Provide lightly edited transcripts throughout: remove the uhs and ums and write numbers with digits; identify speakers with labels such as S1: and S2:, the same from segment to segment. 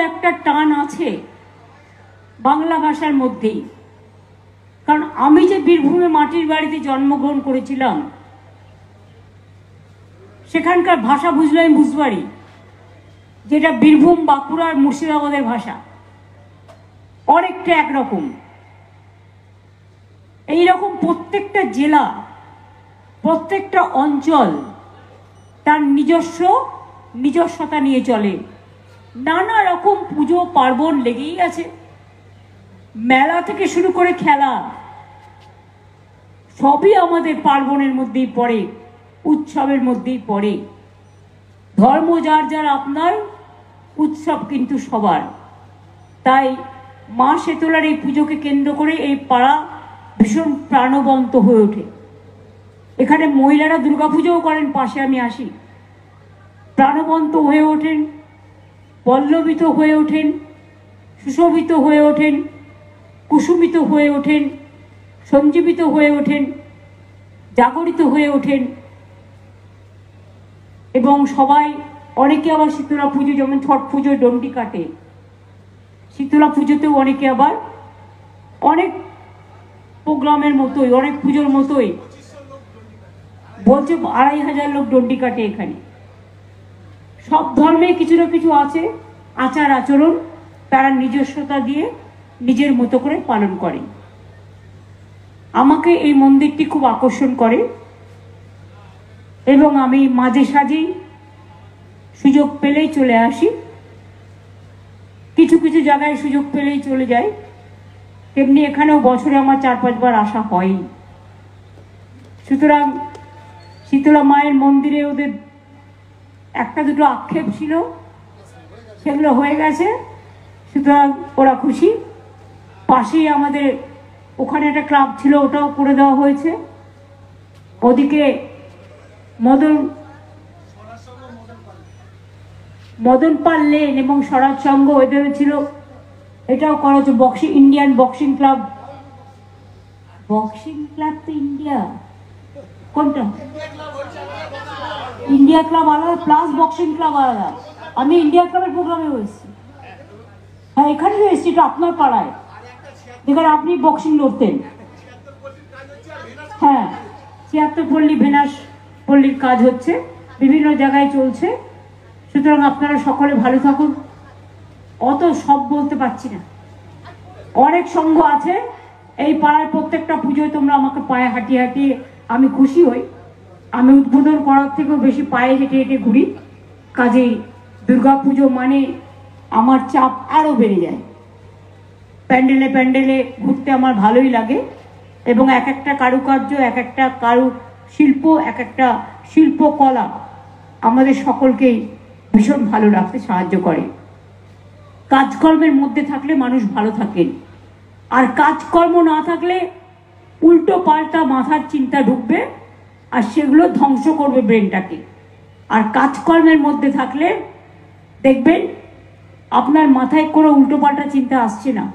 S1: একটা টান আছে বাংলা ভাষার মধ্যেই। কারণ আমি যে বীরভূমে মাটির বাড়িতে জন্মগ্রহণ করেছিলাম, সেখানকার ভাষা বুঝলে আমি বুঝতে পারি যেটা বীরভূম, বাঁকুড়া আর মুর্শিদাবাদের ভাষা অনেকটা একরকম। এইরকম প্রত্যেকটা জেলা, প্রত্যেকটা অঞ্চল তার নিজস্বতা নিয়ে চলে। নানা রকম পুজো পার্বণ লেগেই আছে, মেলা থেকে শুরু করে খেলা সবই আমাদের পার্বণের মধ্যেই পড়ে, উৎসবের মধ্যেই পড়ে। ধর্ম যার যার আপনার, উৎসব কিন্তু সবার। তাই মা শেতলার এই পুজোকে কেন্দ্র করে এই পাড়া ভীষণ প্রাণবন্ত হয়ে ওঠে। এখানে মহিলারা দুর্গাপুজোও করেন, পাশে আমি আসি, প্রাণবন্ত হয়ে ওঠেন, পল্লবিত হয়ে ওঠেন, সুশোভিত হয়ে ওঠেন, কুসুমিত হয়ে ওঠেন, সঞ্জীবিত হয়ে ওঠেন, জাগরিত হয়ে ওঠেন। এবং সবাই, অনেকে আবার শীতলা পুজো, যেমন ছট পুজোয় ডন্ডি কাটে, শীতলা পুজোতেও অনেকে আবার অনেক প্রোগ্রামের মতোই, অনেক পুজোর মতোই বলছে 2500 লোক ডন্ডি কাটে এখানে। সব ধর্মে কিছু না কিছু আছে, আচার আচরণ তারা নিজস্বতা দিয়ে নিজের মতো করে পালন করে। আমাকে এই মন্দিরটি খুব আকর্ষণ করে এবং আমি মাঝে সাঝেই সুযোগ পেলেই চলে আসি, কিছু কিছু জায়গায় সুযোগ পেলেই চলে যাই। তেমনি এখানেও বছরে আমার 4-5 বার আসা হয়। সুতরাং শীতলা মায়ের মন্দিরে ওদের একটা দুটো আক্ষেপ ছিল, সেগুলো হয়ে গেছে, সুতরাং ওরা খুশি। পাশেই আমাদের ওখানে একটা ক্লাব ছিল, ওটাও করে দেওয়া হয়েছে। ওদিকে মদন পাল লেন এবং স্বরাজ সংঘ ওদের ছিল, এটাও করা হচ্ছে। Indian boxing club, boxing club তো ইন্ডিয়া, কোনটা? ইন্ডিয়া ক্লাব আলাদা, প্লাস বক্সিং ক্লাব আলাদা। আমি ইন্ডিয়া ক্লাবের প্রোগ্রামে এসেছি। হ্যাঁ, এখানে তো এসেছি, এটা আপনার পাড়ায়, যেখানে আপনি বক্সিং লড়তেন। হ্যাঁ, 76 পল্লী ভেনাস পল্লীর কাজ হচ্ছে, বিভিন্ন জায়গায় চলছে। সুতরাং আপনারা সকলে ভালো থাকুন। অত সব বলতে পারছি না, অনেক সংঘ আছে এই পাড়ায়। প্রত্যেকটা পুজোয় তোমরা আমাকে পায়ে হাঁটিয়ে হাঁটিয়ে, আমি খুশি হই। আমি উদ্বোধন করার থেকেও বেশি পায়ে হেঁটে হেঁটে ঘুরি। কাজেই দুর্গা পুজো মানে আমার চাপ আরও বেড়ে যায়। প্যান্ডেলে প্যান্ডেলে ঘুরতে আমার ভালোই লাগে এবং এক একটা কারুকার্য, এক একটা কারু শিল্প, এক একটা শিল্পকলা আমাদের সকলকেই ভীষণ ভালো রাখতে সাহায্য করে। কাজকর্মের মধ্যে থাকলে মানুষ ভালো থাকেন, আর কাজকর্ম না থাকলে উল্টো পাল্টা মাথার চিন্তা ঢুকবে আর সেগুলো ধ্বংস করবে ব্রেনটাকে। আর কাজকর্মের মধ্যে থাকলে দেখবেন আপনার মাথায় কোনো উল্টো পাল্টা চিন্তা আসছে না।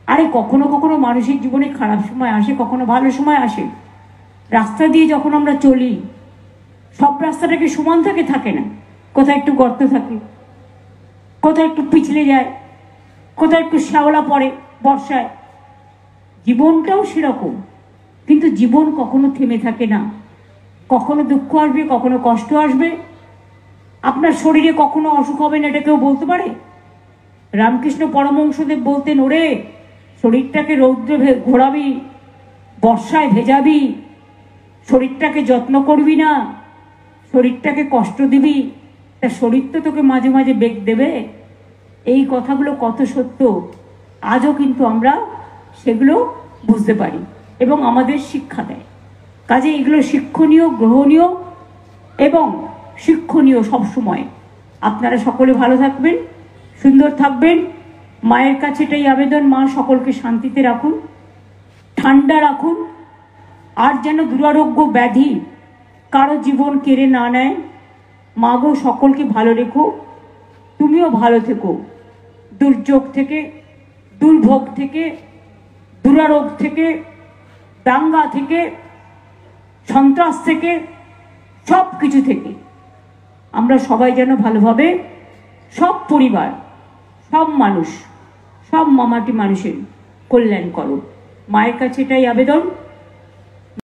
S1: আরে কখনো কখনো মানুষের জীবনে খারাপ সময় আসে, কখনো ভালো সময় আসে। রাস্তা দিয়ে যখন আমরা চলি, সব রাস্তাটাকে সমান থাকে না, কোথায় একটু গর্ত থাকে, কোথায় একটু পিছলে যায়, কোথায় একটু শ্যাওলা পড়ে বর্ষায়। জীবনটাও সেরকম, কিন্তু জীবন কখনো থেমে থাকে না। কখনো দুঃখ আসবে, কখনো কষ্ট আসবে। আপনার শরীরে কখনো অসুখ হবে না, এটা কেউ বলতে পারে? রামকৃষ্ণ পরমহংসদেব বলতেন, ওরে শরীরটাকে রৌদ্রে ঘোরাবি, বর্ষায় ভেজাবি, শরীরটাকে যত্ন করবি না, শরীরটাকে কষ্ট দিবি, তা শরীর তো তোকে মাঝে মাঝে বেগ দেবে। এই কথাগুলো কত সত্য, আজও কিন্তু আমরা সেগুলো বুঝতে পারি এবং আমাদের শিক্ষা দেয়। কাজে এগুলো শিক্ষণীয়, গ্রহণীয় এবং শিক্ষণীয় সবসময়। আপনারা সকলে ভালো থাকবেন, সুন্দর থাকবেন। মায়ের কাছে এটাই আবেদন, মা সকলকে শান্তিতে রাখুন, ঠান্ডা রাখুন, আর যেন দুরারোগ্য ব্যাধি কারো জীবন কেড়ে না নেয়। মা গো, সকলকে ভালো রেখো, তুমিও ভালো থেকো। দুর্যোগ থেকে, দুর্ভোগ থেকে, দুরারোগ থেকে, দাঙ্গা থেকে, সন্ত্রাস থেকে, সব কিছু থেকে আমরা সবাই যেন ভালোভাবে সব পরিবার, সব মানুষ, সব মামাটি মানুষের কল্যাণ করো। মায়ের কাছে এটাই আবেদন।